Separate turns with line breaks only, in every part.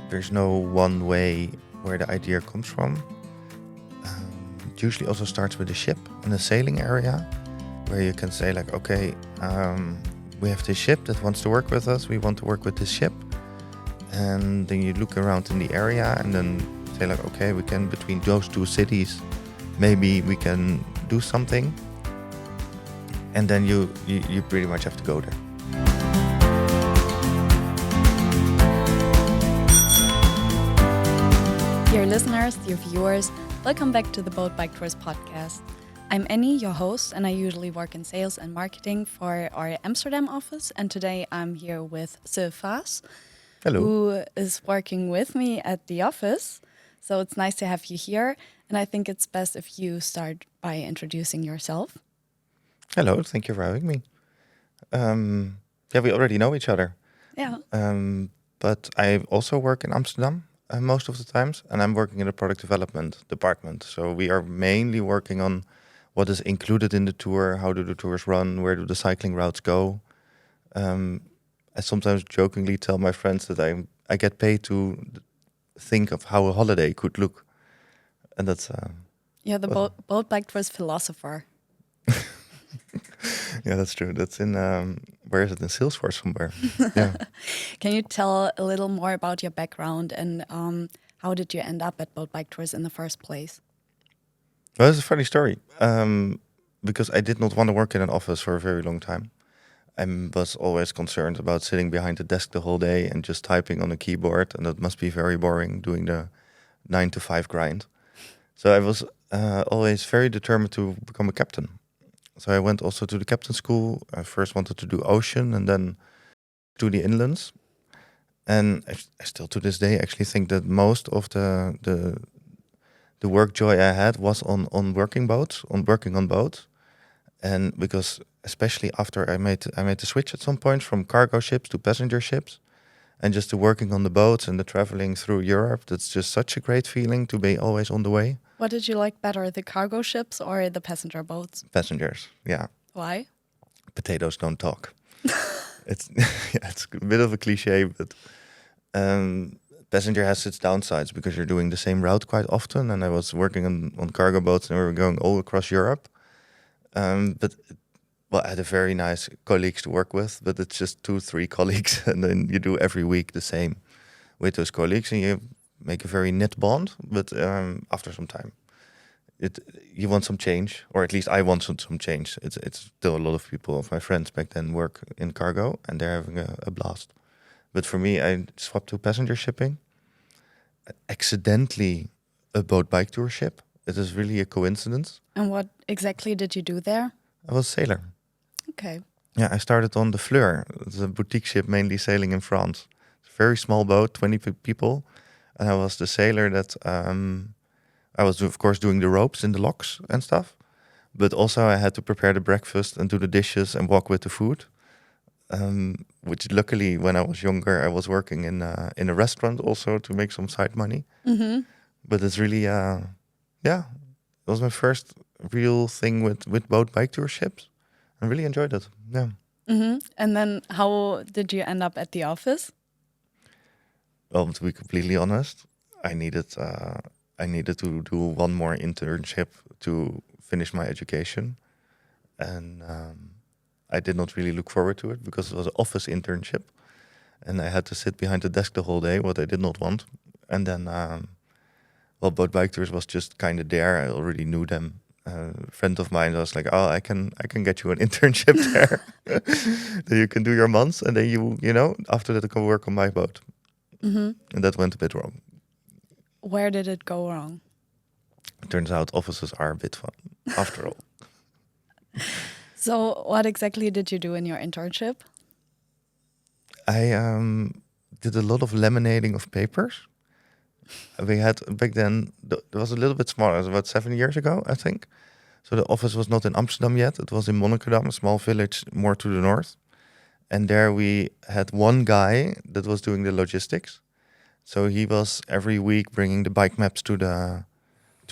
there's no one way where the idea comes from. It usually also starts with a ship in a sailing area where you can say like, okay, we have this ship that wants to work with us. We want to work with this ship. And then you look around in the area and then say like, okay, we can, between those two cities, maybe we can do something. And then you pretty much have to go there.
Dear listeners, dear viewers, welcome back to the Boat Bike Tours podcast. I'm Ennie, your host, and I usually work in sales and marketing for our Amsterdam office. And today I'm here with Sil Faas,
Hello.
who is working with me at the office. So it's nice to have you here. And I think it's best if you start by introducing yourself.
Hello, thank you for having me. We already know each other.
Yeah.
But I also work in Amsterdam most of the times, and I'm working in the product development department. So we are mainly working on what is included in the tour, how do the tours run, where do the cycling routes go. I sometimes jokingly tell my friends that I get paid to think of how a holiday could look. And that's...
the Boat Bike Tours philosopher.
Yeah, that's true. That's in, where is it? In Salesforce somewhere. Yeah.
Can you tell a little more about your background and how did you end up at Boat Bike Tours in the first place?
Well, it's a funny story. Because I did not want to work in an office for a very long time. I was always concerned about sitting behind the desk the whole day and just typing on a keyboard, and that must be very boring, doing the 9 to 5 grind. So I was always very determined to become a captain. So I went also to the captain school. I first wanted to do ocean and then to the inlands. And I still to this day actually think that most of the work joy I had was on working on boats. And because especially after I made the switch at some point from cargo ships to passenger ships, and just the working on the boats and the traveling through Europe, that's just such a great feeling to be always on the way.
What did you like better, the cargo ships or the passenger boats?
Passengers, yeah.
Why?
Potatoes don't talk. It's a bit of a cliche, but passenger has its downsides because you're doing the same route quite often. And I was working on cargo boats and we were going all across Europe. I had a very nice colleagues to work with, but it's just 2-3 colleagues, and then you do every week the same with those colleagues, and you make a very knit bond. But after some time, you want some change, or at least I wanted some change. It's still a lot of people of my friends back then work in cargo, and they're having a blast. But for me, I swapped to passenger shipping. Accidentally, a boat bike tour ship. It is really a coincidence.
And what exactly did you do there?
I was a sailor.
Okay.
Yeah, I started on the Fleur. It's a boutique ship mainly sailing in France. It's a very small boat, 20 people. And I was the sailor that... I was, of course, doing the ropes in the locks and stuff. But also I had to prepare the breakfast and do the dishes and walk with the food. Which luckily, when I was younger, I was working in a restaurant also to make some side money.
Mm-hmm.
But it's really... it was my first real thing with boat bike tour ships. I really enjoyed it. Yeah.
Mm-hmm. And then how did you end up at the office?
Well, to be completely honest, I needed to do one more internship to finish my education, and I did not really look forward to it because it was an office internship, and I had to sit behind the desk the whole day, what I did not want. And then, Boat Bike Tours was just kind of there. I already knew them. A friend of mine was like, "Oh, I can get you an internship there. Then you can do your months, and then you after that, I can work on my boat."
Mm-hmm.
And that went a bit wrong.
Where did it go wrong?
It turns out offices are a bit fun, after all.
So what exactly did you do in your internship?
I did a lot of laminating of papers. We had back then, it was a little bit smaller. It was about 7 years ago, I think. So the office was not in Amsterdam yet. It was in Monnikendam, a small village more to the north. And there we had one guy that was doing the logistics. So he was every week bringing the bike maps to the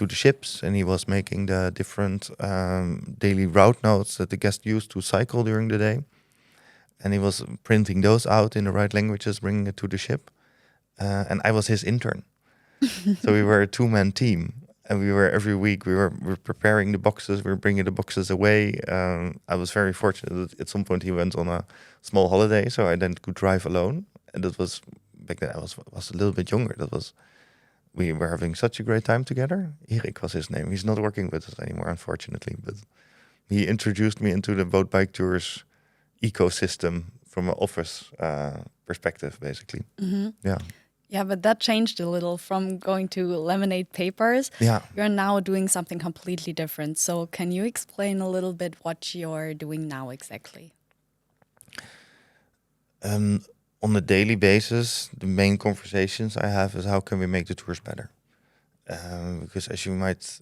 ships, and he was making the different daily route notes that the guests used to cycle during the day. And he was printing those out in the right languages, bringing it to the ship. and I was his intern. So we were a two-man team, and we were every week we were preparing the boxes, we were bringing the boxes away. I was very fortunate that at some point he went on a small holiday, so I then could drive alone. And that was back then I was a little bit younger. That was we were having such a great time together. Erik was his name. He's not working with us anymore, unfortunately, but he introduced me into the boat bike tours ecosystem from an office perspective, basically. Yeah.
Yeah, but that changed a little from going to laminate papers.
Yeah.
You're now doing something completely different. So can you explain a little bit what you're doing now exactly?
On a daily basis, the main conversations I have is how can we make the tours better? Because as you might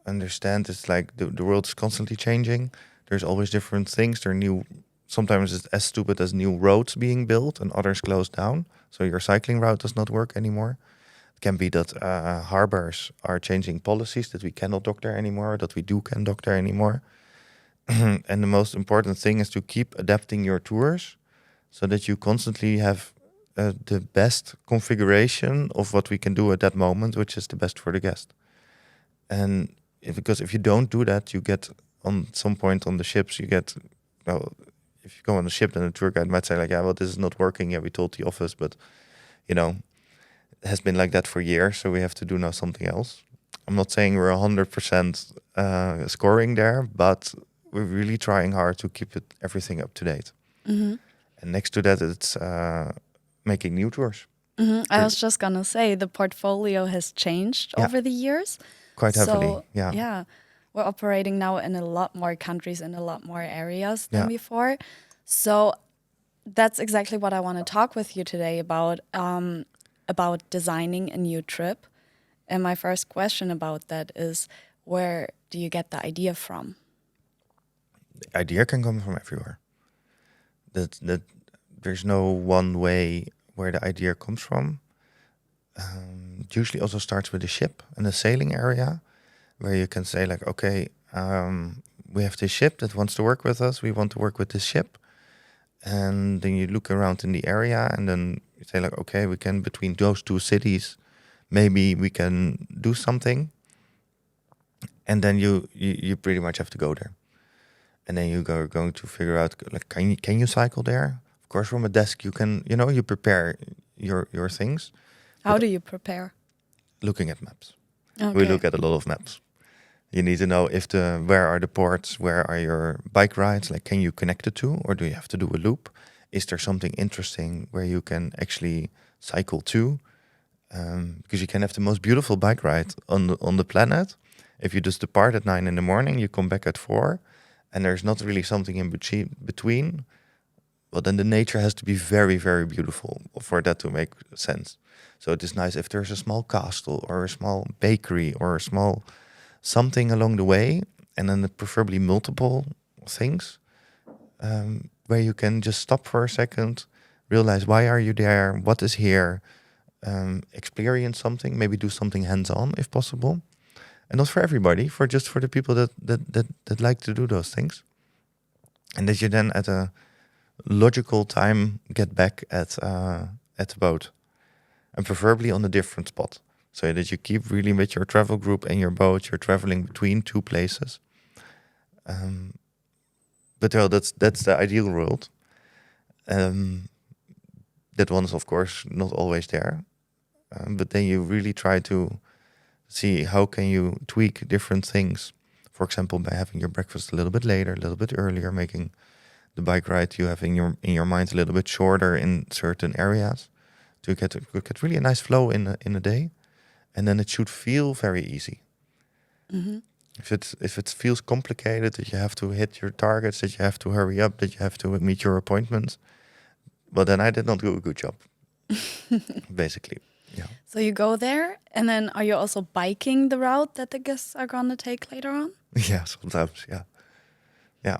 understand, it's like the world is constantly changing. There's always different things. There are new, sometimes it's as stupid as new roads being built and others closed down. So your cycling route does not work anymore. It can be that harbors are changing policies that we cannot dock there anymore, that we can dock there anymore. And the most important thing is to keep adapting your tours so that you constantly have the best configuration of what we can do at that moment, which is the best for the guest. And because if you don't do that, you get on some point on the ships, you get, well, if you go on a ship, then the tour guide might say like, yeah, well, this is not working. Yeah, we told the office, but, you know, it has been like that for years, so we have to do now something else. I'm not saying we're 100% scoring there, but we're really trying hard to keep everything up to date.
Mm-hmm.
And next to that, it's making new tours.
Mm-hmm. I was just going to say the portfolio has changed over the years.
Quite heavily,
So, yeah. We're operating now in a lot more countries and a lot more areas than before. So that's exactly what I want to talk with you today about designing a new trip. And my first question about that is, where do you get the idea from?
The idea can come from everywhere. That there's no one way where the idea comes from. It usually also starts with a ship and a sailing area, where you can say like, okay, we have this ship that wants to work with us. We want to work with this ship. And then you look around in the area and then you say like, okay, we can between those two cities, maybe we can do something. And then you pretty much have to go there. And then you are going to figure out like, can you cycle there? Of course, from a desk you can, you prepare your things.
How do you prepare?
Looking at maps.
Okay.
We look at a lot of maps. You need to know where are the ports, where are your bike rides, like can you connect the two or do you have to do a loop? Is there something interesting where you can actually cycle to? Because you can have the most beautiful bike ride on the planet. If you just depart at 9 a.m, you come back at 4, and there's not really something in between, well, then the nature has to be very, very beautiful for that to make sense. So it is nice if there's a small castle or a small bakery or a small something along the way, and then preferably multiple things, where you can just stop for a second, realize why are you there, what is here, experience something, maybe do something hands-on if possible. And not for everybody, for the people that like to do those things. And that you then at a logical time get back at the boat. And preferably on a different spot. So that you keep really with your travel group and your boat, you're traveling between two places. But well, that's the ideal world. That one is of course not always there. But then you really try to see how can you tweak different things. For example, by having your breakfast a little bit later, a little bit earlier, making the bike ride you have in your mind a little bit shorter in certain areas, to get really a nice flow in a day, and then it should feel very easy.
Mm-hmm.
If it feels complicated, that you have to hit your targets, that you have to hurry up, that you have to meet your appointments, well, then I did not do a good job, basically. Yeah.
So you go there, and then are you also biking the route that the guests are going to take later on?
Yeah, sometimes, yeah. Yeah.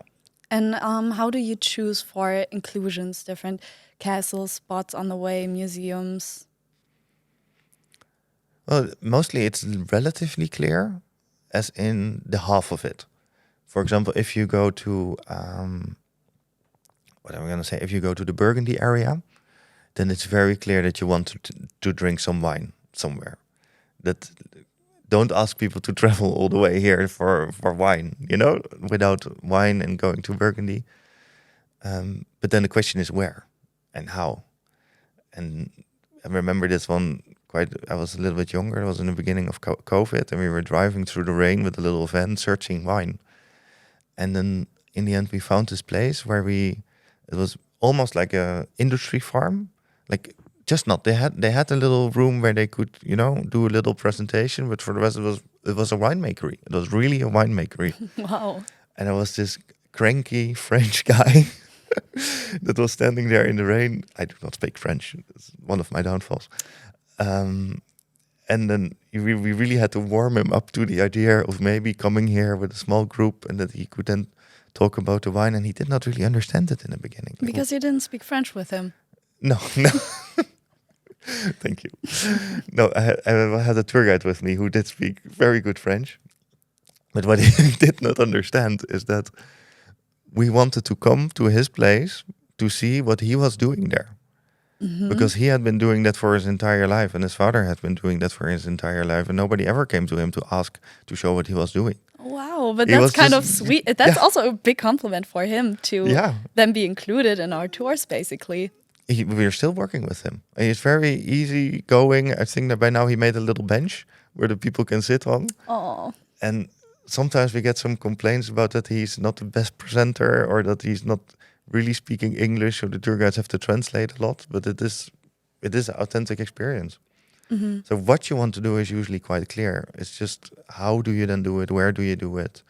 And how do you choose for inclusions, different castles, spots on the way, museums?
Well, mostly it's relatively clear, as in the half of it. For example, if you go to, what am I going to say? If you go to the Burgundy area, then it's very clear that you want to drink some wine somewhere. That don't ask people to travel all the way here for wine, without wine and going to Burgundy. But then the question is where and how. And I remember this one I was a little bit younger. It was in the beginning of COVID, and we were driving through the rain with a little van searching wine. And then in the end, we found this place where it was almost like a industry farm, like just not. They had a little room where they could, do a little presentation, but for the rest, it was a winemakery. It was really a winemakery.
Wow.
And I was this cranky French guy that was standing there in the rain. I do not speak French. It's one of my downfalls. And then we really had to warm him up to the idea of maybe coming here with a small group and that he could then talk about the wine. And he did not really understand it in the beginning.
Because you didn't speak French with him.
No. Thank you. No, I had a tour guide with me who did speak very good French. But what he did not understand is that we wanted to come to his place to see what he was doing there. Because he had been doing that for his entire life, and his father had been doing that for his entire life, and nobody ever came to him to ask to show what he was doing.
Wow, but
He
that's
was
kind of
just-
sweet. That's also a big compliment for him to
Yeah.
then be included in our tours, basically.
We're still working with him. He's very easy going. I think that by now he made a little bench where the people can sit on.
Oh,
And sometimes we get some complaints about that he's not the best presenter or that he's not really speaking English, so the tour guides have to translate a lot. But it is an authentic experience. So what you want to do is usually quite clear. It's just how do you then do it? Where do you do it?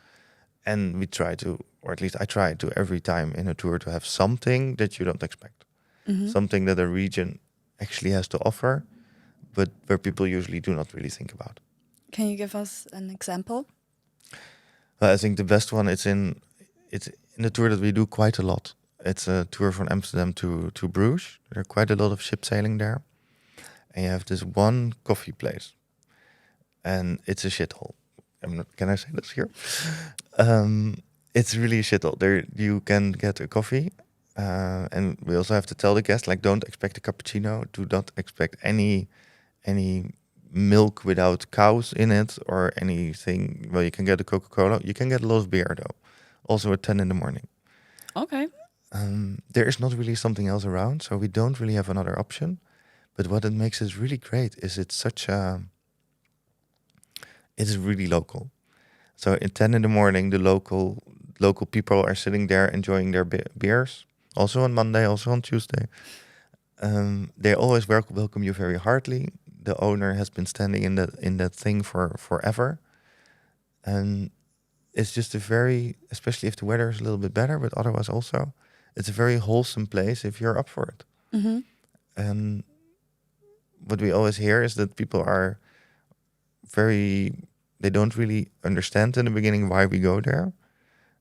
And we try to, or at least I try to every time in a tour to have something that you don't expect. Something that a region actually has to offer, but where people usually do not really think about.
can you give us an example?
I think the best one it's in the tour that we do quite a lot. It's a tour from Amsterdam to Bruges. There are quite a lot of ship sailing there, and you have this one coffee place, and it's a shithole. Can I say this here? It's really a shithole. There you can get a coffee, and we also have to tell the guests like don't expect a cappuccino. Do not expect any milk without cows in it or anything. Well, you can get a Coca-Cola. You can get a lot of beer though, also at 10 in the morning.
Okay.
There is not really something else around, so we don't really have another option. But what it makes it really great is it is really local. So at 10 in the morning, the local people are sitting there enjoying their beers. Also on Monday, also on Tuesday. They always welcome you very heartily. The owner has been standing in that thing for forever. And it's just especially if the weather is a little bit better, but otherwise also, it's a very wholesome place if you're up for it. And what we always hear is that people are they don't really understand in the beginning why we go there.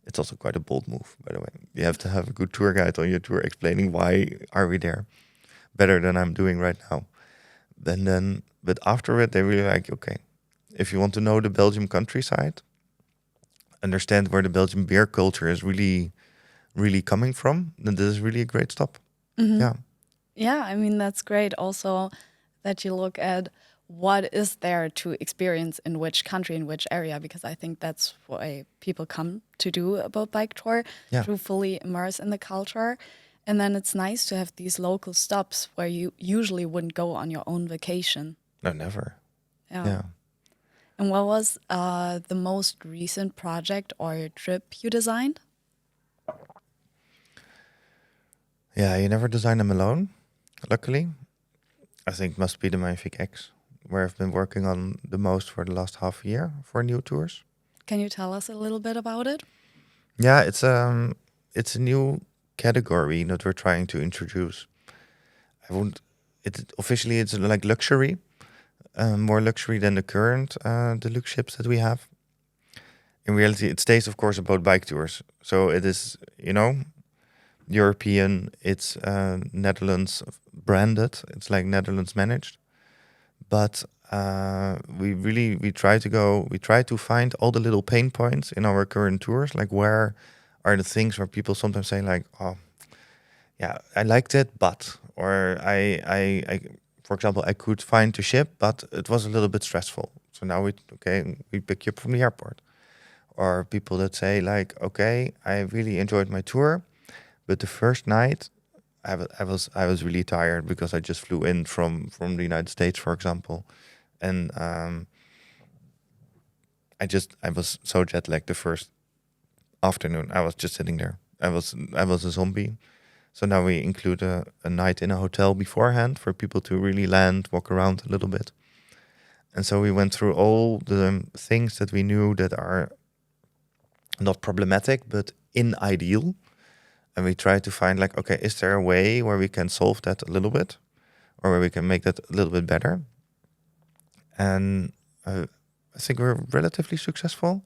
It's also quite a bold move, by the way. You have to have a good tour guide on your tour explaining why are we there, better than I'm doing right now. But after it, they really like, okay, if you want to know the Belgium countryside, understand where the Belgian beer culture is really, really coming from, then this is really a great stop. Yeah.
Yeah, I mean, that's great also that you look at what is there to experience in which country, in which area, because I think that's why people come to do a boat bike tour,
Yeah.
to fully immerse in the culture. And then it's nice to have these local stops where you usually wouldn't go on your own vacation.
No, never.
Yeah.
Yeah.
And what was the most recent project or trip you designed?
Yeah, you never design them alone, luckily. I think must be the Magnifique X, where I've been working on the most for the last half year for new tours.
Can you tell us a little bit about it?
Yeah, it's a new category that we're trying to introduce. Officially it's like luxury, more luxury than the current deluxe ships that we have. In reality, it stays, of course, about bike tours. So it is, European. It's Netherlands branded. It's like Netherlands managed. But we try to find all the little pain points in our current tours. Like where are the things where people sometimes say like, oh, yeah, I liked it, or I for example, I could find the ship, but it was a little bit stressful. So now we pick you up from the airport. Or people that say like, okay, I really enjoyed my tour, but the first night I was really tired because I just flew in from the United States, for example, and I was so jet lagged the first afternoon. I was just sitting there. I was a zombie. So now we include a night in a hotel beforehand for people to really land, walk around a little bit. And so we went through all the things that we knew that are not problematic, but ideal. And we tried to find like, okay, is there a way where we can solve that a little bit or where we can make that a little bit better? And I think we're relatively successful.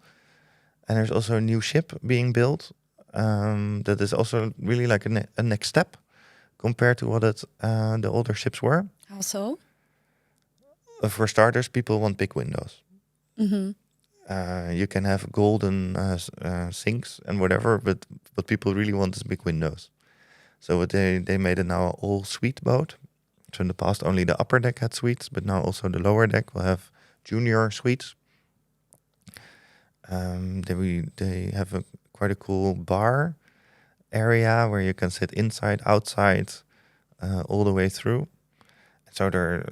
And there's also a new ship being built that is also really like a next step compared to what the older ships were.
How so?
For starters, people want big windows.
Mm-hmm.
You can have golden sinks and whatever, but what people really want is big windows. So what they made it now all suite boat. So in the past, only the upper deck had suites, but now also the lower deck will have junior suites. They have quite a cool bar area where you can sit inside, outside, all the way through. So there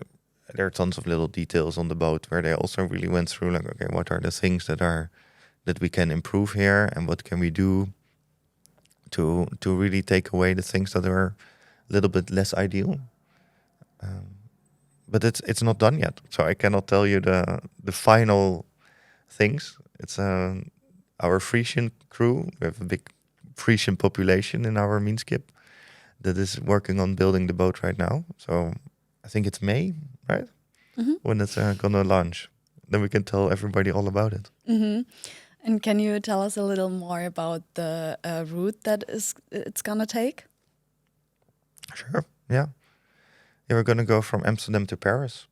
are tons of little details on the boat where they also really went through like, okay, what are the things that we can improve here, and what can we do to really take away the things that are a little bit less ideal. But it's not done yet, so I cannot tell you the final things. It's our Frisian crew. We have a big Frisian population in our Minskip that is working on building the boat right now. So I think it's May, right?
Mm-hmm.
When it's gonna launch. Then we can tell everybody all about it.
Mm-hmm. And can you tell us a little more about the route that it's gonna take?
Sure. Yeah. Yeah, we're gonna go from Amsterdam to Paris.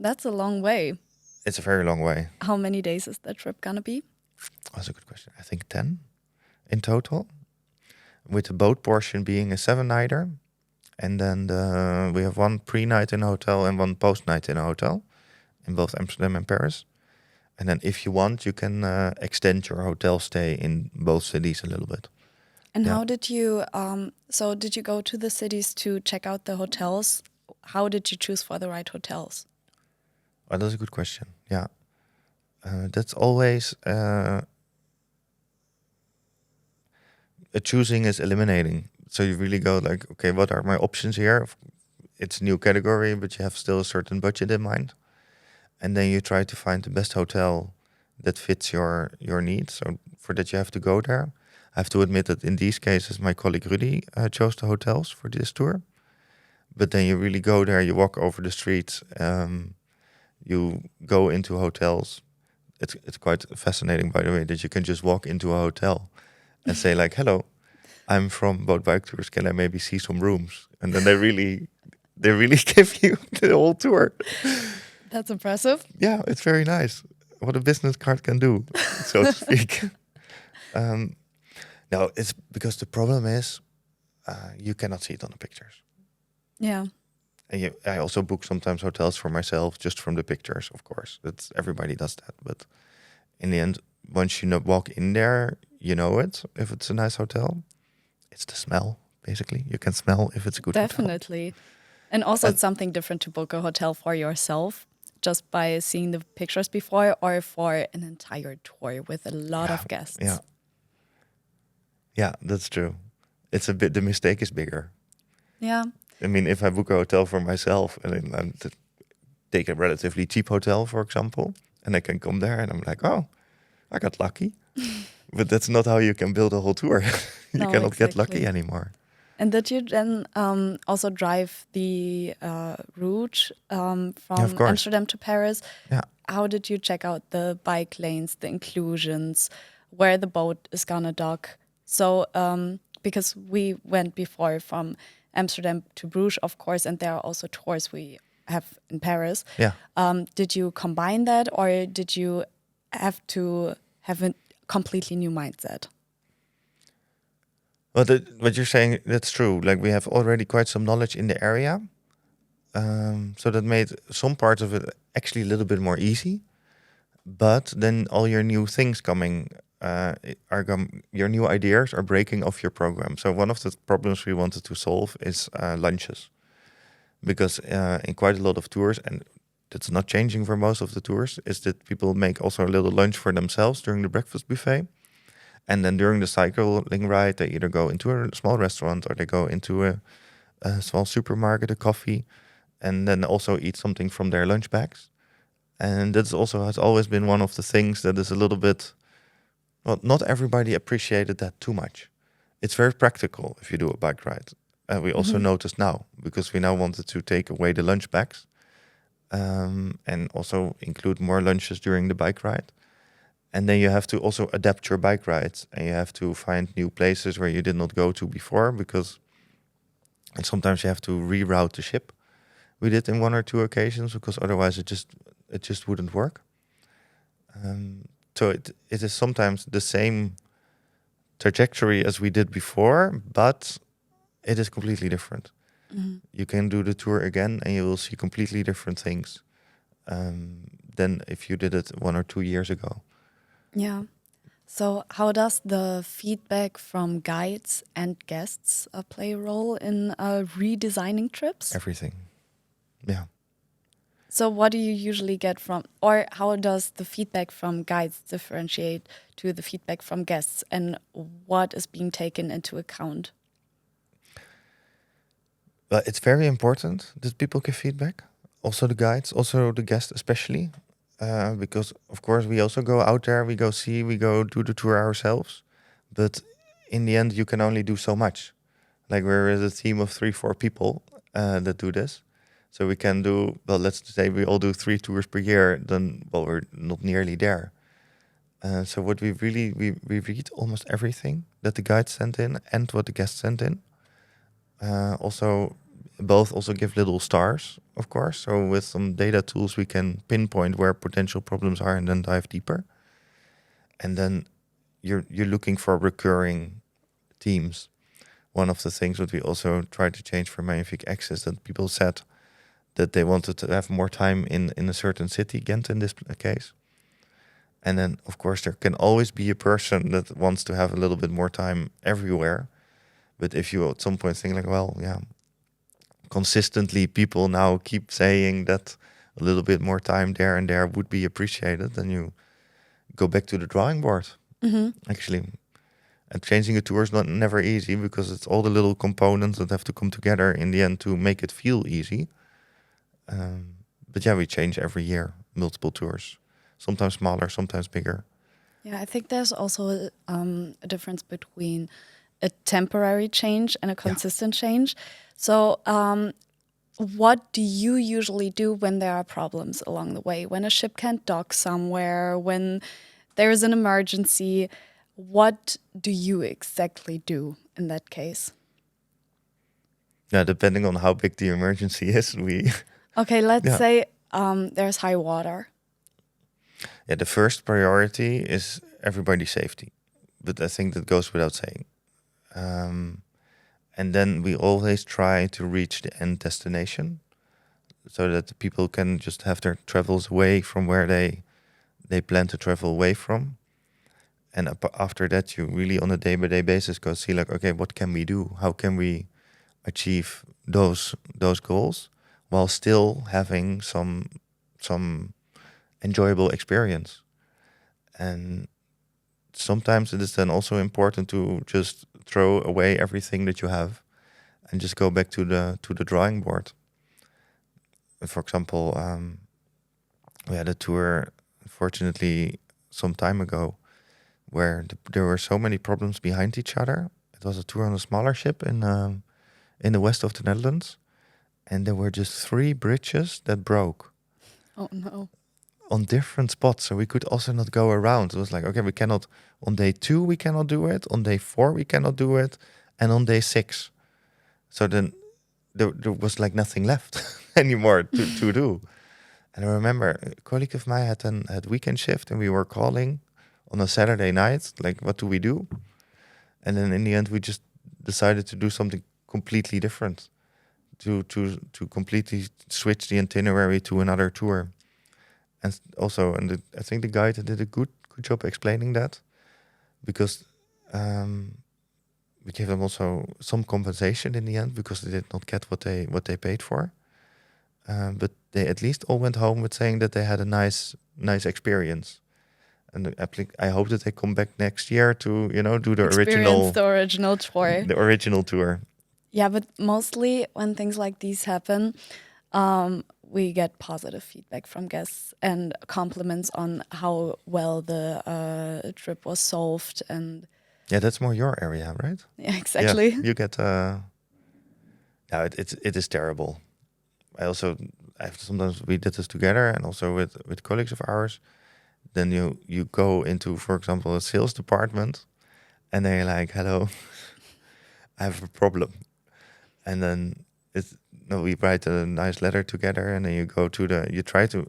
That's a long way.
It's a very long way.
How many days is that trip gonna be?
That's a good question. I think 10 in total, with the boat portion being a 7-nighter. And then we have one pre-night in a hotel and one post-night in a hotel in both Amsterdam and Paris. And then if you want, you can extend your hotel stay in both cities a little bit.
And
Yeah.
how did you, so did you go to the cities to check out the hotels? How did you choose for the right hotels?
Oh, that's a good question. Yeah. That's always a choosing is eliminating. So you really go like, okay, what are my options here? It's a new category, but you have still a certain budget in mind. And then you try to find the best hotel that fits your needs. So for that, you have to go there. I have to admit that in these cases, my colleague Rudy chose the hotels for this tour. But then you really go there, you walk over the streets, you go into hotels. It's quite fascinating, by the way, that you can just walk into a hotel and say like, hello, I'm from Boat Bike Tours. Can I maybe see some rooms? And then they really give you the whole tour.
That's impressive.
Yeah, it's very nice. What a business card can do, so to speak. No, it's because the problem is you cannot see it on the pictures.
Yeah.
And I also book sometimes hotels for myself just from the pictures, of course. Everybody does that. But in the end, once you walk in there, you know it. If it's a nice hotel, it's the smell, basically. You can smell if it's a good hotel.
Definitely. And also it's something different to book a hotel for yourself just by seeing the pictures before, or for an entire tour with a lot of guests.
Yeah. Yeah, that's true. It's a bit, the mistake is bigger.
Yeah.
I mean, if I book a hotel for myself and then I take a relatively cheap hotel, for example, and I can come there and I'm like, oh, I got lucky. But that's not how you can build a whole tour. You
No,
cannot get lucky
exactly.
anymore.
And did you then also drive the route from
of course.
Amsterdam to Paris?
Yeah.
How did you check out the bike lanes, the inclusions, where the boat is gonna dock? So because we went before from Amsterdam to Bruges, of course, and there are also tours we have in Paris.
Yeah.
Did you combine that, or did you have to have a completely new mindset?
But what you're saying, that's true. Like we have already quite some knowledge in the area. So that made some parts of it actually a little bit more easy. But then all your new things coming your new ideas are breaking off your program. So one of the problems we wanted to solve is lunches, because in quite a lot of tours, and that's not changing for most of the tours, is that people make also a little lunch for themselves during the breakfast buffet. And then during the cycling ride, they either go into a small restaurant or they go into a small supermarket, a coffee, and then also eat something from their lunch bags. And that's also has always been one of the things that is a little bit, well, not everybody appreciated that too much. It's very practical if you do a bike ride. We also
Hmm.
noticed now, because we now wanted to take away the lunch bags, and also include more lunches during the bike ride. And then you have to also adapt your bike rides, and you have to find new places where you did not go to before, because and sometimes you have to reroute the ship. We did in one or two occasions, because otherwise it just wouldn't work. Um, so it is sometimes the same trajectory as we did before, but it is completely different.
Hmm.
You can do the tour again, and you will see completely different things than if you did it 1 or 2 years ago.
Yeah. So, how does the feedback from guides and guests play a role in redesigning trips?
Everything, yeah.
So, what do you usually get from, or how does the feedback from guides differentiate to the feedback from guests, and what is being taken into account?
But it's very important that people give feedback. Also the guides, also the guests, especially, because of course we also go out there, we go see, we go do the tour ourselves. But in the end, you can only do so much. Like we're a team of 3, 4 people that do this, so we can do, well. Let's say we all do 3 tours per year. Then, well, we're not nearly there. So what we read almost everything that the guides sent in and what the guests sent in. Also, both also give little stars, of course. So with some data tools, we can pinpoint where potential problems are and then dive deeper. And then you're looking for recurring themes. One of the things that we also tried to change for Magnifique X is that people said that they wanted to have more time in a certain city, Ghent in this case. And then, of course, there can always be a person that wants to have a little bit more time everywhere. But if you at some point think like, well, yeah, consistently people now keep saying that a little bit more time there and there would be appreciated, then you go back to the drawing board,
Hmm.
actually. And changing a tour is not never easy, because it's all the little components that have to come together in the end to make it feel easy. But yeah, we change every year, multiple tours, sometimes smaller, sometimes bigger.
Yeah, I think there's also a difference between a temporary change and a
Yeah.
consistent change. So, what do you usually do when there are problems along the way? When a ship can't dock somewhere, when there is an emergency, what do you exactly do in that case?
Yeah, depending on how big the emergency is, we
Okay, let's
yeah.
say there's high water.
Yeah, the first priority is everybody's safety, but I think that goes without saying. Um, and then we always try to reach the end destination, so that the people can just have their travels away from where they plan to travel away from. And after that, you really on a day-by-day basis go see like, okay, what can we do? How can we achieve those goals while still having some enjoyable experience? And sometimes it is then also important to just throw away everything that you have and just go back to the drawing board. For example, we had a tour, unfortunately, some time ago, where there were so many problems behind each other. It was a tour on a smaller ship in the west of the Netherlands, and there were just 3 bridges that broke
Oh no.
on different spots. So we could also not go around. It was like, okay, we cannot, on day 2 we cannot do it, on day 4 we cannot do it, and on day 6. So then there was like nothing left anymore to do. And I remember a colleague of mine had weekend shift, and we were calling on a Saturday night, like, what do we do? And then in the end, we just decided to do something completely different, to completely switch the itinerary to another tour. And I think the guide did a good job explaining that, because we gave them also some compensation in the end, because they did not get what they paid for. But they at least all went home with saying that they had a nice experience. And I hope that they come back next year to do the
Experience the original tour.
the original tour.
Yeah, but mostly when things like these happen, we get positive feedback from guests and compliments on how well the trip was solved. And
Yeah, that's more your area, right?
yeah, exactly.
Yeah, you get. No, it is terrible. Sometimes we did this together, and also with colleagues of ours. Then you go into, for example, a sales department, and they're like, "Hello, I have a problem," and then we write a nice letter together, and then you try to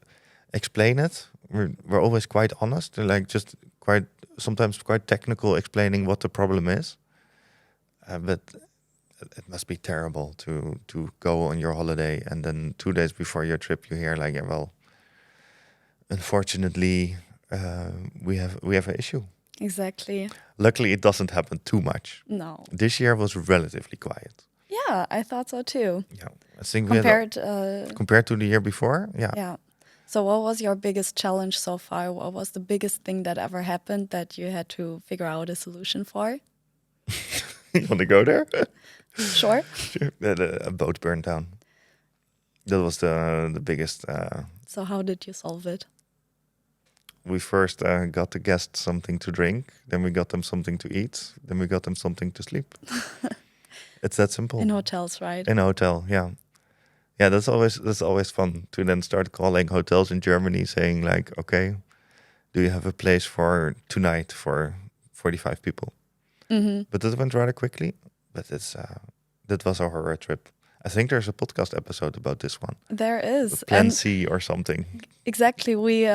explain it. We're always quite honest, and like just sometimes quite technical, explaining what the problem is. But it must be terrible to go on your holiday, and then 2 days before your trip you hear like, well, unfortunately, we have an issue.
Exactly.
Luckily, it doesn't happen too much.
No.
This year was relatively quiet.
Yeah, I thought so too.
Yeah, I think
Compared
to the year before. Yeah.
Yeah. So what was your biggest challenge so far? What was the biggest thing that ever happened that you had to figure out a solution for?
You want to go there?
Sure.
Sure. A boat burned down. That was the biggest.
So how did you solve it?
We first got the guests something to drink, then we got them something to eat, then we got them something to sleep. It's that simple.
In hotels, right?
In a hotel, yeah. Yeah, that's always fun to then start calling hotels in Germany saying like, okay, do you have a place for tonight for 45 people?
Mm-hmm.
But that went rather quickly. But that was our horror trip. I think there's a podcast episode about this one.
There is.
Plan C or something.
Exactly. We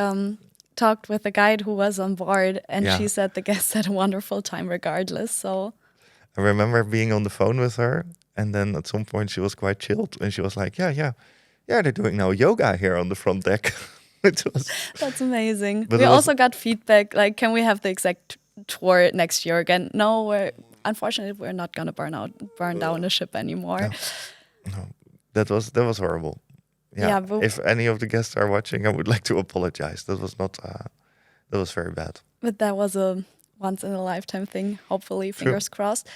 talked with a guide who was on board, and
Yeah.
she said the guests had a wonderful time regardless. So
I remember being on the phone with her, and then at some point she was quite chilled, and she was like, yeah, they're doing now yoga here on the front deck.
that's amazing.
But
We
it was-
also got feedback like, can we have the exact tour next year again? No, unfortunately we're not gonna burn down a ship anymore.
No, that was horrible.
Yeah, but-
if any of the guests are watching, I would like to apologize. That was not. That was very bad.
But that was a once in a lifetime thing. Hopefully,
True.
fingers crossed.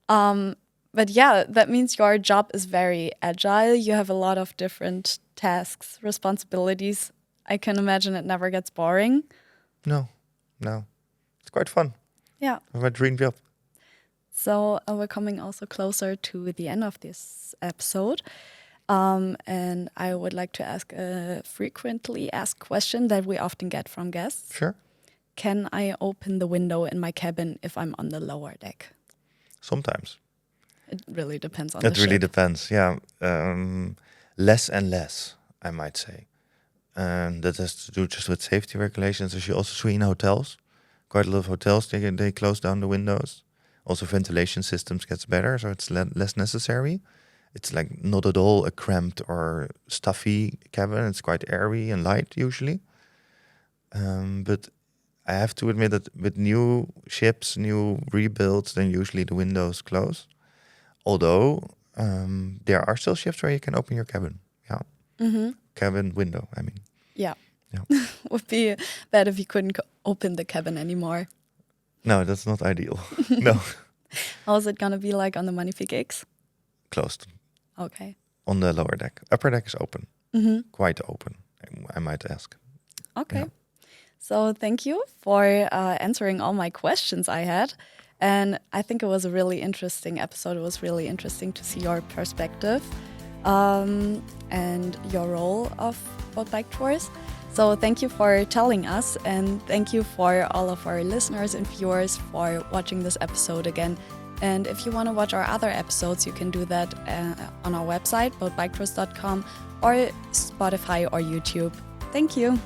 But yeah, that means your job is very agile. You have a lot of different tasks, responsibilities. I can imagine it never gets boring.
No, it's quite fun.
Yeah.
My dream job.
So we're coming also closer to the end of this episode. And I would like to ask a frequently asked question that we often get from guests.
Sure.
Can I open the window in my cabin if I'm on the lower deck?
Sometimes.
It really depends on
It
the
really
ship.
depends. Yeah. Less and less, I might say. And that has to do just with safety regulations, as you also see in hotels. Quite a lot of hotels, they close down the windows. Also, ventilation systems gets better, so it's less necessary. It's like not at all a cramped or stuffy cabin. It's quite airy and light usually. But I have to admit that with new ships, new rebuilds, then usually the windows close. Although there are still ships where you can open your cabin. Yeah, cabin window. I mean,
Yeah.
yeah.
Would be bad if you couldn't open the cabin anymore.
No, that's not ideal. No,
How's it gonna be like on the Magnifique X?
closed
Okay.
on the lower deck. Upper deck is open, quite open. I might ask.
Okay.
Yeah.
So thank you for answering all my questions I had. And I think it was a really interesting episode. It was really interesting to see your perspective and your role of boat bike tours. So thank you for telling us, and thank you for all of our listeners and viewers for watching this episode again. And if you want to watch our other episodes, you can do that on our website, boatbiketours.com, or Spotify or YouTube. Thank you.